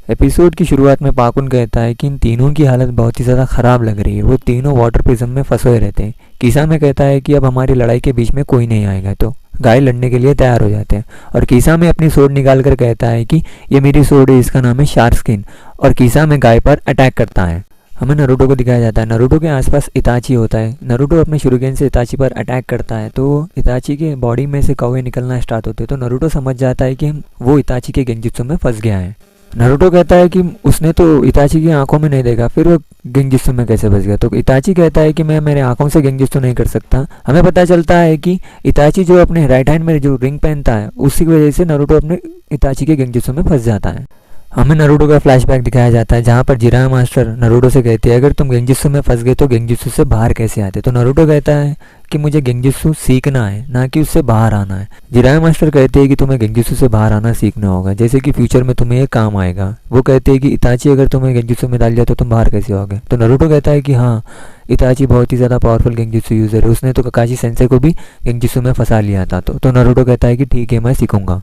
Episode की शुरुआत में पाकुन कहता है कि इन तीनों की हालत बहुत ही ज़्यादा ख़राब लग रही है। वो तीनों वाटर प्रिज्म में फंसे हुए रहते हैं। किसामे कहता है कि अब हमारी लड़ाई के बीच में कोई नहीं आएगा, तो गाय लड़ने के लिए तैयार हो जाते हैं। और किसामे अपनी सोड निकाल कर कहता है कि ये मेरी सोड है, इसका नाम है शार्क स्किन। और किसामे गाय पर अटैक करता है। हमें नरूटो को दिखाया जाता है। नरूटो के आसपास इताची होता है। नरूटो अपने शुरुगेन से इताची पर अटैक करता है तो इताची के बॉडी में से कौवे निकलना स्टार्ट होते हैं। तो नरूटो समझ जाता है कि वो इताची के गेंजुत्सु में फंस गया है। नरूटो कहता है कि उसने तो इताची की आंखों में नहीं देखा, फिर वो गेंजुत्सु में कैसे फंस गया। तो इताची कहता है कि मैं मेरे आंखों से गेंजुत्सु नहीं कर सकता। हमें पता चलता है कि इताची जो अपने राइट हैंड में जो रिंग पहनता है उसी की वजह से नरूटो अपने इताची के गेंजुत्सु में फंस जाता है। हमें नरूटो का फ्लैशबैक दिखाया जाता है जहाँ पर जिराया मास्टर नरूटो से कहते हैं अगर तुम गेंजुत्सु में फंस गए तो गेंजुत्सु से बाहर कैसे आते। तो नरूटो कहता है कि मुझे गेंजुत्सु सीखना है, ना कि उससे बाहर आना है। जिराया मास्टर कहते हैं कि तुम्हें गेंजुत्सु से बाहर आना सीखना होगा, जैसे कि फ्यूचर में तुम्हें ये काम आएगा। वो कहते हैं कि इताची अगर तुम्हें गेंजुत्सु में डाल दिया तो तुम बाहर कैसे आओगे। तो नरूटो कहता है कि हाँ, इताची बहुत ही ज़्यादा पावरफुल गेंजुत्सु यूज़र है, उसने तो ककाशी सेंसेई को भी गेंजुत्सु में फंसा लिया था। तो नरूटो कहता है कि ठीक है, मैं सीखूंगा।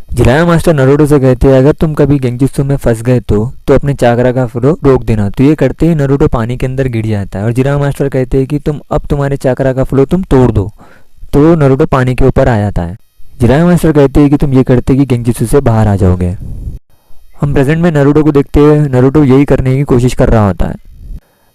जिराया मास्टर नरूटो से कहते हैं अगर तुम कभी गेंजुत्सु में फंस गए तो अपने चाकरा का फ्लो रोक देना। तो ये करते ही नरूटो पानी के अंदर गिर जाता है और जिराया मास्टर कहते हैं कि तुम्हारे चाकरा का फ्लो तुम तोड़ दो। तो नरूटो पानी के ऊपर आ जाता है। जिराया मास्टर कहते हैं कि तुम ये करते कि गेंजुत्सु से बाहर आ जाओगे। हम प्रेजेंट में नरूटो को देखते हैं। नरूटो यही करने की कोशिश कर रहा होता है।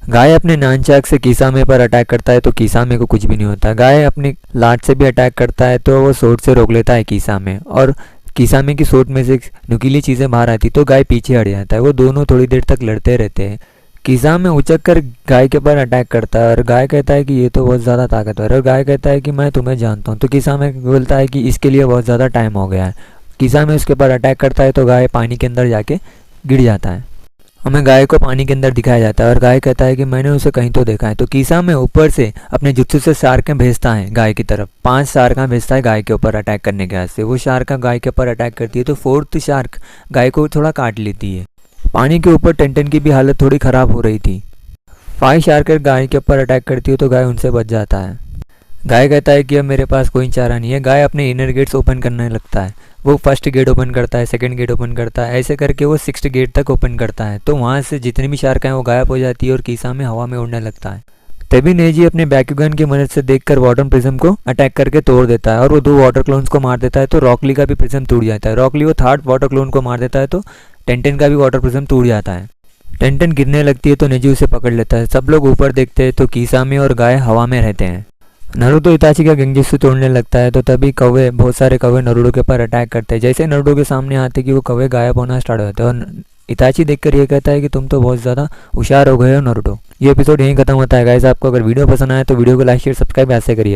गाय अपने नानचाक से किसामे पर अटैक करता है तो किसामे को कुछ भी नहीं होता। गाय अपनी लाट से भी अटैक करता है तो वो सोट से रोक लेता है किसामे, और किसामे की सोट में से नुकीली चीज़ें बाहर आती तो गाय पीछे हट जाता है। वो दोनों थोड़ी देर तक लड़ते रहते हैं। किसामे उचक कर गाय के ऊपर अटैक करता है और गाय कहता है कि ये तो बहुत ज़्यादा ताकतवर है, और गाय कहता है कि मैं तुम्हें जानता हूँ। तो किसामे बोलता है कि इसके लिए बहुत ज़्यादा टाइम हो गया है। किसामे उसके ऊपर अटैक करता है तो गाय पानी के अंदर जाके गिर जाता है। हमें गाय को पानी के अंदर दिखाया जाता है और गाय कहता है कि मैंने उसे कहीं तो देखा है। तो किसामे ऊपर से अपने जुत्सु से शार्कें भेजता है गाय की तरफ। 5 शार्कां भेजता है गाय के ऊपर अटैक करने के वास्ते। वो शार्कां गाय के ऊपर अटैक करती है तो 4th शार्क गाय को थोड़ा काट लेती है। पानी के ऊपर टेंटन की भी हालत थोड़ी ख़राब हो रही थी। 5 शार्कर गाय के ऊपर अटैक करती है तो गाय उनसे बच जाता है। गाय कहता है कि अब मेरे पास कोई चारा नहीं है। गाय अपने इनर गेट्स ओपन करने लगता है। वो फर्स्ट गेट ओपन करता है, सेकंड गेट ओपन करता है, ऐसे करके वो 6th गेट तक ओपन करता है। तो वहाँ से जितनी भी शार्क हैं वो गायब हो जाती है और किसामे हवा में उड़ने लगता है। तभी नेजी अपने बैक्यूगन की मदद से देखकर वाटर प्रिज्म को अटैक करके तोड़ देता है और वो 2 वाटर क्लोन्स को मार देता है। तो रॉकली का भी प्रिज्म टूट जाता है। रॉकली वो 3rd वाटर क्लोन को मार देता है तो टेंटन का भी वाटर प्रिज्म टूट जाता है। टेंटन गिरने लगती है तो नेजी उसे पकड़ लेता है। सब लोग ऊपर देखते हैं तो किसामे और गाय हवा में रहते हैं। नरूटो इताची का गेंजुत्सु तोड़ने लगता है तो तभी बहुत सारे कौवे नरूटो के ऊपर अटैक करते हैं। जैसे नरूटो के सामने आते कि वो कौवे गायब होना स्टार्ट होते हैं और इताची देखकर ये कहता है कि तुम तो बहुत ज़्यादा होशियार हो गए हो नरूटो। ये एपिसोड यहीं खत्म होता है गाइस। आपको अगर वीडियो पसंद आए तो वीडियो को लाइक शेयर सब्सक्राइब ऐसे करिए।